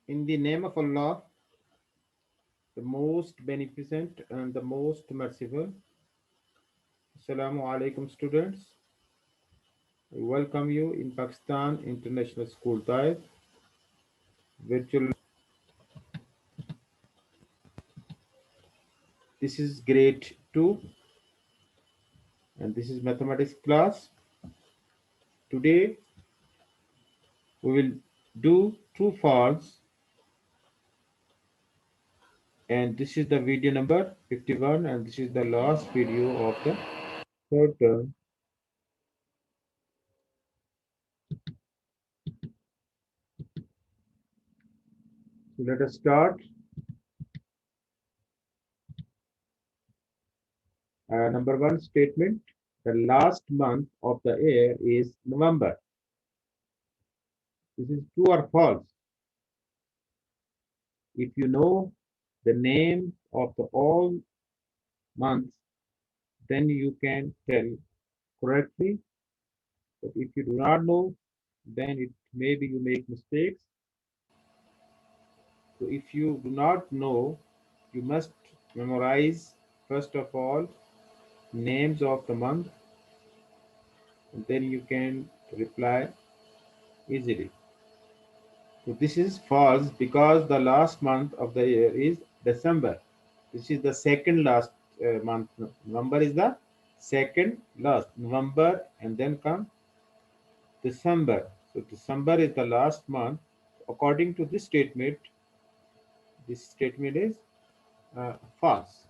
In the name of Allah, the most beneficent and the most merciful. Assalamu alaikum, students. I welcome you in Pakistan International School Taif virtual. This is grade 2 and this is mathematics class. Today we will do true false, and this is the video number 51 and this is the last video of the third term. So let us start. Number one statement: the last month of the year is November. This is true or false? If you know the name of the all months, then you can tell correctly. But if you do not know, then it maybe you make mistakes. So if you do not know, you must memorize first of all names of the month, and then you can reply easily. So this is false because the last month of the year is December. This is the second last month. November is the second last. November and then come December. So December is the last month. According to this statement is false.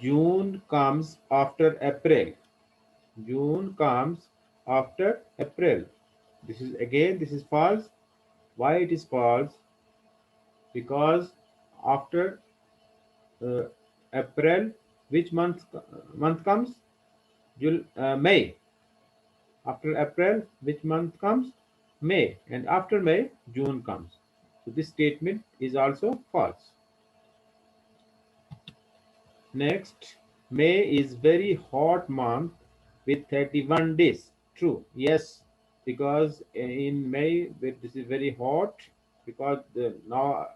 June comes after April. June comes after April. This is false. Why it is false? Because after uh, April, which month comes? May. After April, which month comes? May. And after May, June comes. So this statement is also false. Next, May is very hot month with 31 days. True. Yes, because in May this is very hot because now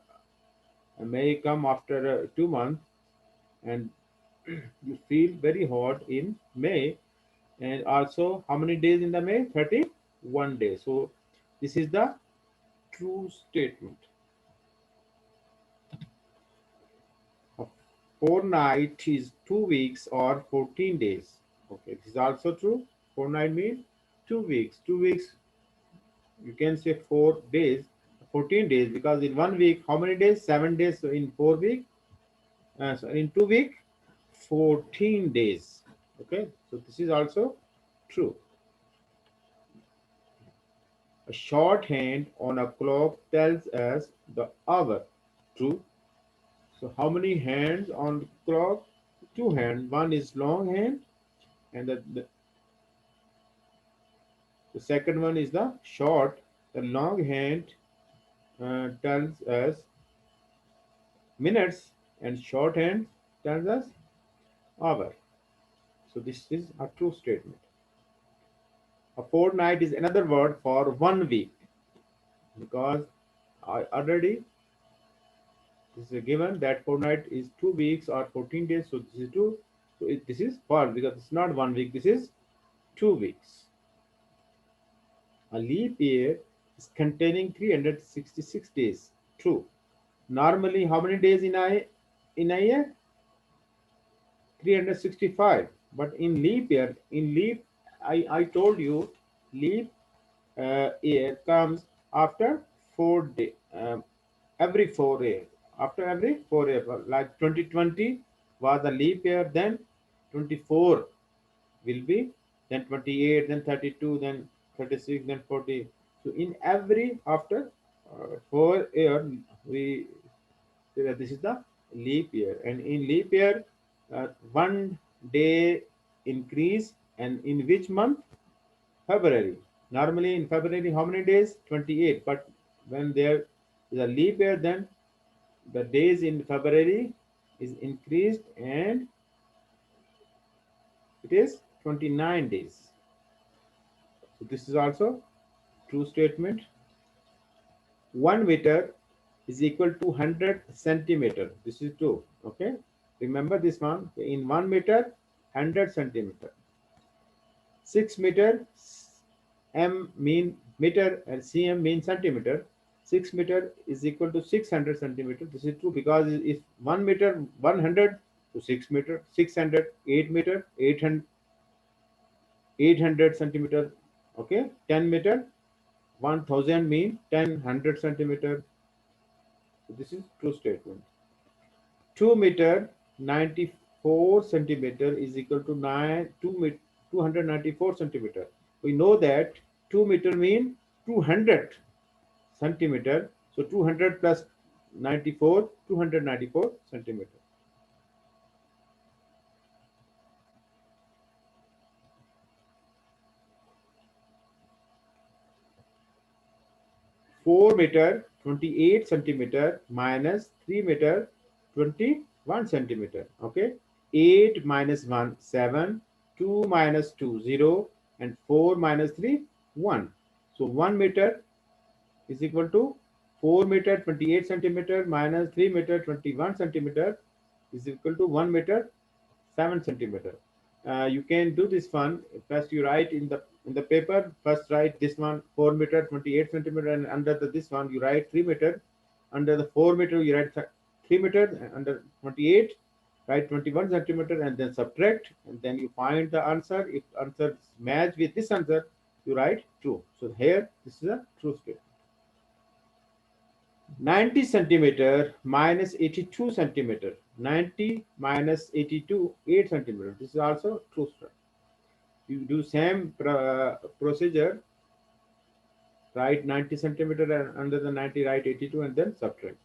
May come after 2 months and you feel very hot in May. And also, how many days in the May? 31 days. So this is the true statement. A fortnight is 2 weeks or 14 days. Okay, this is also true. Fortnight means 2 weeks. 2 weeks, you can say 4 days, 14 days, because in 1 week, how many days? 7 days. So in 4 weeks, so in 2 weeks, 14 days. Okay, so this is also true. A shorthand on a clock tells us the hour. True. So how many hands on the clock? Two hands. One is long hand, and the second one is the short. The long hand tells us minutes, and short hand tells us hour. So this is a true statement. A fortnight is another word for 1 week because I already this is given that fortnight is 2 weeks or 14 days. So this is true. So this is false because it's not 1 week. This is 2 weeks. A leap year is containing 366 days. True. Normally, how many days in a year? 365. But in leap year, I told you, leap year comes after 4 day, every 4 years. After every 4 years, like 2020 was a leap year, then 24 will be, then 28, then 32, then 36, then 40. So in every after 4 year, we say that this is the leap year, and in leap year, 1 day increase, and in which month? February. Normally in February, how many days? 28. But when there is a leap year, then the days in February is increased and it is 29 days. So this is also true statement. 1 meter is equal to 100 centimeter. This is true. Okay. Remember this one. In 1 meter, 100 centimeter. 6 meter, m mean meter and cm mean centimeter. 6 meter is equal to 600 centimeter. This is true because if 1 meter 100, so 6 meter 600, 8 meter 800, 800 centimeter. Okay. 10 meter 1000 mean 10 centimeter. So this is true statement. 2 meter 94 centimeter is equal to 294 centimeter. We know that 2 meter mean 200 centimeter. So 200 plus 94, 294 centimeter. 4 meter 28 centimeter minus 3 meter 21 centimeter. Okay. 8 minus 1 7, 2 minus 2 0, and 4 minus 3 1. So 1 meter is equal to 4 meter 28 centimeter minus 3 meter 21 centimeter is equal to 1 meter 7 centimeter. You can do this one. First you write in the paper. First write this one 4 meter 28 centimeter, and under this one you write 3 meter. Under the 4 meter you write 3 meter, and under 28 write 21 centimeter, and then subtract, and then you find the answer. If answer match with this answer, you write true. So here this is a true statement. 90 centimeter minus 82 centimeter. 90 minus 82, 8 centimeter. This is also true statement. You do same procedure. Write 90 centimeter, and under the 90 write 82, and then subtract.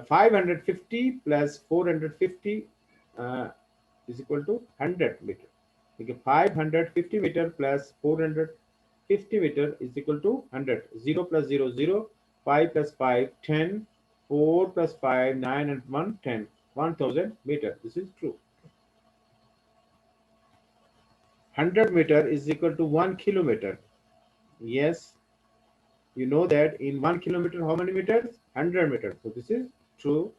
550 plus 450 is equal to 100 meter. Okay, 550 meter plus 450 meter is equal to 100. 0 plus 0 0, 5 plus 5 10, 4 plus 5 9, and 1 10. 1000 meter. This is true. 100 meter is equal to 1 kilometer. Yes, you know that in 1 kilometer how many meters? 100 meters. So this is true.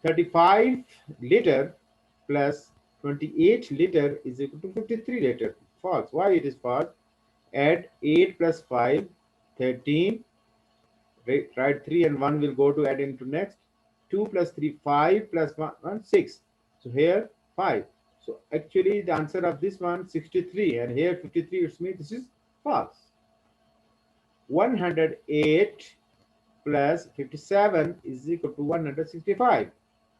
35 liter plus 28 liter is equal to 53 liter. False. Why it is false? Add 8 plus 5, 13. Write 3 and 1 will go to add into next. 2 plus 3, 5 plus 1, 6. So here 5. So actually the answer of this one 63, and here 53, it means this is false. 108 plus 57 is equal to 165.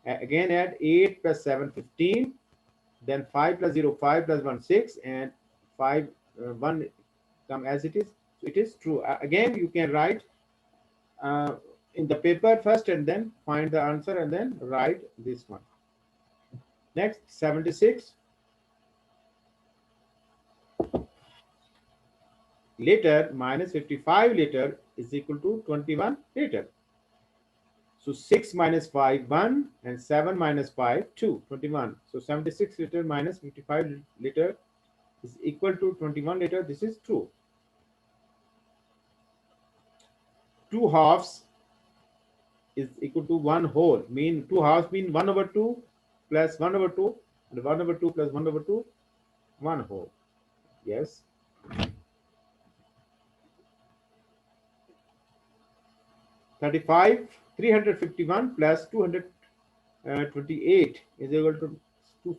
Again add 8 plus 7 15, then 5 plus 0 5 plus 1 6, and 5 1 come as it is. So it is true. Again you can write in the paper first, and then find the answer, and then write this one. Next, 76. Liter minus 55 liter is equal to 21 liter. So 6 minus 5, 1, and 7 minus 5, 2, 21. So 76 liter minus 55 liter is equal to 21 liter. This is true. 2 halves is equal to 1 whole. Mean 2 halves mean 1 over 2 plus 1 over 2, and 1 over 2 plus 1 over 2, 1 whole. Yes. 35, 351 plus 228 is equal to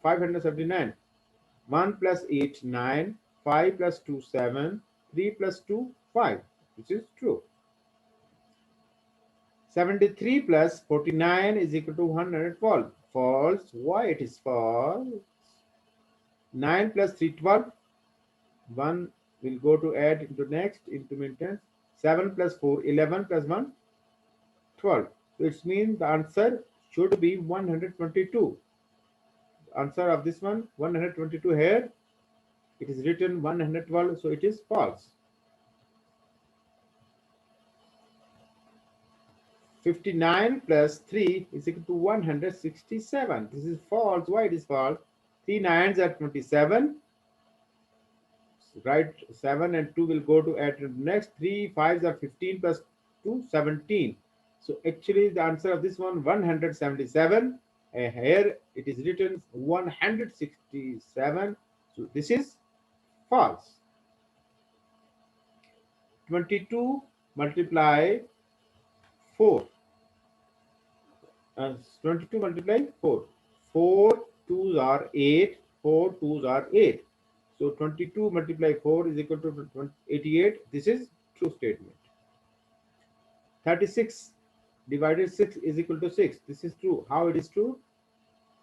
579. 1 plus 8, 9. 5 plus 2, 7. 3 plus 2, 5. Which is true. 73 plus 49 is equal to 112. False. Why it is false? 9 plus 3, 12. 1 will go to add into next, into maintenance. 7 plus 4, 11 plus 1, 12. So it means the answer should be 122. The answer of this one, 122 here. It is written 112, so it is false. 59 plus 3 is equal to 167. This is false. Why it is false? 3 nines are 27. Write 7 and 2 will go to at next. 3 5s are 15 plus 2 17. So actually the answer of this one 177. Here it is written 167. So this is false. 22 multiply 4. 22 multiply 4. 4 2s are 8. 4 2s are 8. So 22 multiply 4 is equal to 88. This is true statement. 36 divided 6 is equal to 6. This is true. How it is true?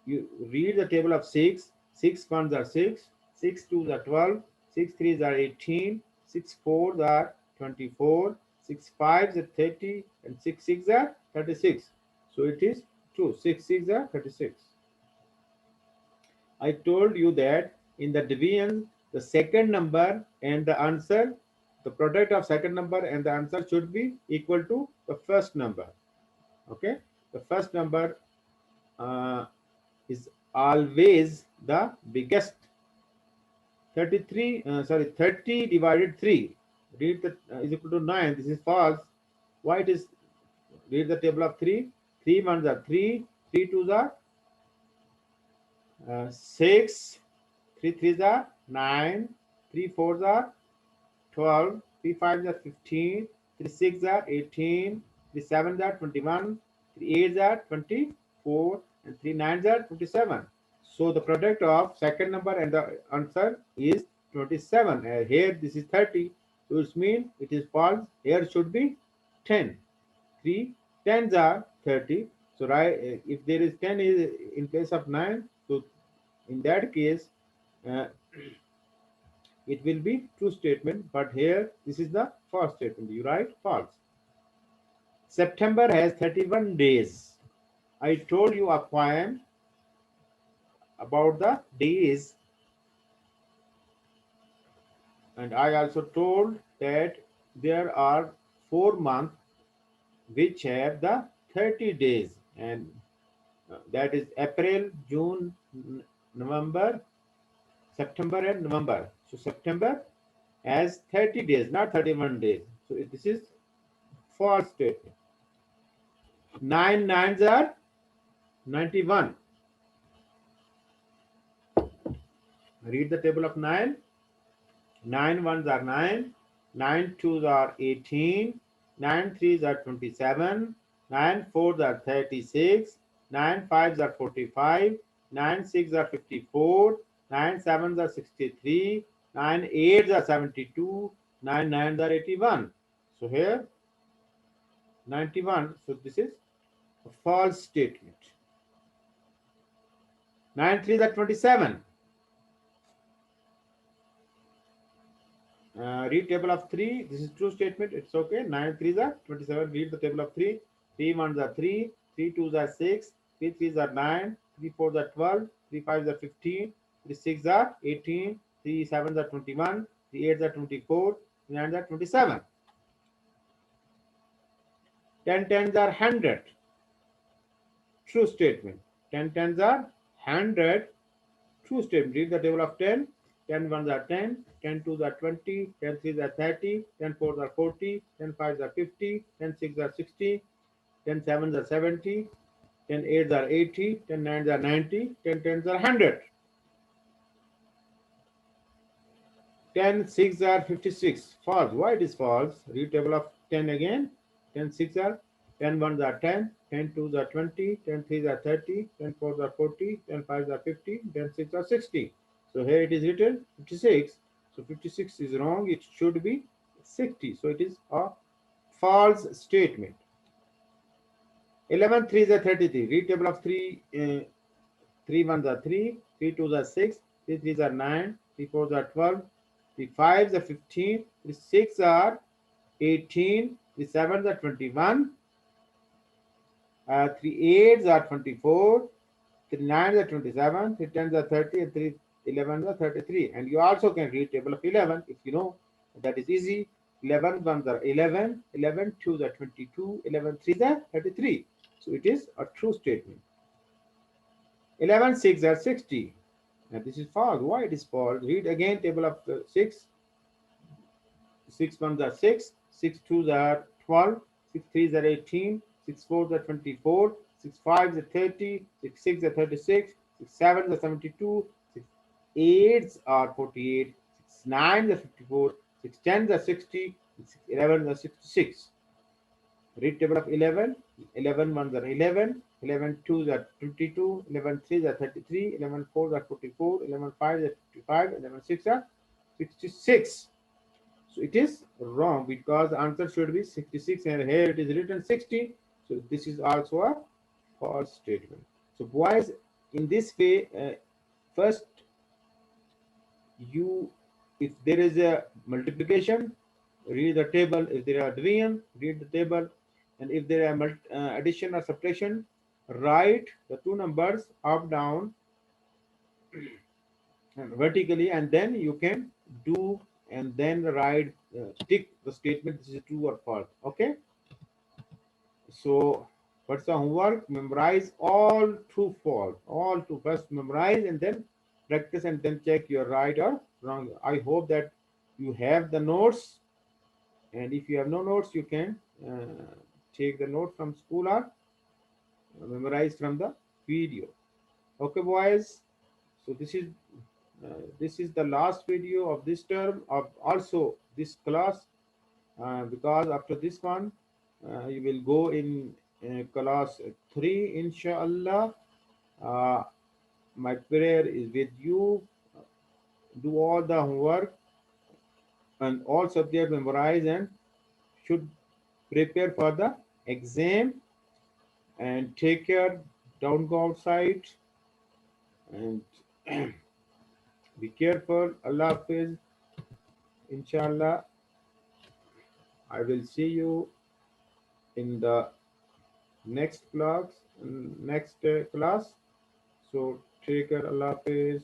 You read the table of 6. 6 ones are 6. 6 twos are 12. 6 threes are 18. 6 fours are 24. 6 fives are 30. And 6 six are 36. So it is true. 6 6 are 36. I told you that in the division, the second number and the answer, the product of second number and the answer should be equal to the first number. Okay, the first number is always the biggest. 30 divided 3. Read the is equal to 9. This is false. Why it is? Read the table of 3. 3 ones are 3. 3 twos are 6. 3 threes are 9. 3 fours are 12. 3 fives are 15. 3 six are 18. 3 sevens are 21. 3 eights are 24. And 3 nines are 27. So the product of second number and the answer is 27. Here this is 30. So it means it is false. Here should be 10. 3 tens are 30. So right, if there is 10 is in place of 9, so in that case uh, it will be true statement. But here this is the false statement. You write false. September has 31 days. I told you a poem about the days, and I also told that there are 4 months which have the 30 days, and that is April, June, November, September, and November. So September has 30 days, not 31 days. So this is false statement. 9 nines are 91. Read the table of 9. 9 ones are 9. 9 twos are 18. 9 threes are 27. 9 fours are 36. 9 fives are 45. 9 six are 54. 9 sevens are 63. 9 eights are 72. 9 nines are 81. So here 91. So this is a false statement. 9 threes are 27. Read table of 3. This is true statement. It's okay. 9 threes are 27. Read the table of 3. 3 ones are 3. 3 twos are 6. 3 threes are 9. 3 fours are 12. 3 fives are 15. 3 six are 18. 3 sevens are 21. 3 eights are 24. 3 nines are 27. 10 tens are 100. True statement. 10 tens are 100. True statement. Read the table of 10. 10 ones are 10, 10 twos are 20, 10 threes are 30, 10 fours are 40, 10 fives are 50, 10 sixes are 60, 10 sevens are 70, 10 eights are 80, 10 nines are 90, 10 tens are 100. 10 six are 56. False. Why it is false? Read table of 10 again. 10 six are 10 ones are 10, 10 twos are 20, 10 threes are 30, 10 fours are 40, 10 fives are 50, 10 six are 60. So here it is written 56. So 56 is wrong. It should be 60. So it is a false statement. 11 threes are 33. Read table of 3. 3 ones are 3. 3 twos are 6. 3 threes are 9. 3 fours are 12. 3 fives are 15. 3 six are 18. 3 sevens are 21. 3 eights are 24. 3 nines are 27. 3 tens are 30. And 3 elevens are 33. And you also can read table of 11 if you know. That is easy. 11 ones are 11. 11 twos are 22. 11 threes are 33. So it is a true statement. 11 six are 60. And this is false. Why it is false? Read again table of 6. 6 ones are 6, 6 twos are 12, 6 threes are 18, 6 fours are 24, 6 fives are 30, 6 six are 36, 6 sevens are 72, 6 eights are 48, 6 nines are 54, 6 tens are 60, 6 elevens are 66. Read table of 11. 11 ones are 11. 11 twos are 22. 11 threes are 33. 11 fours are 44. 11 fives are 55. 11 six are 66. So it is wrong because the answer should be 66 and here it is written 60. So this is also a false statement. So boys, in this way, first you, if there is a multiplication, read the table. If there are division, read the table. And if there are addition or subtraction, write the two numbers up, down, and vertically, and then you can do and then write, tick the statement this is true or false. Okay. So what's the homework? Memorize all true, false, all true. First memorize and then practice and then check you're right or wrong. I hope that you have the notes, and if you have no notes, you can take the note from school or memorize from the video. Okay, boys. So this is the last video of this term of also this class, because after this one you will go in class 3 inshallah. uh, my prayer is with you. Do all the homework and all subjects memorize and should prepare for the exam, and take care. Don't go outside and be careful. Allah Hafiz. Inshallah, I will see you in the next class. So take care. Allah Hafiz.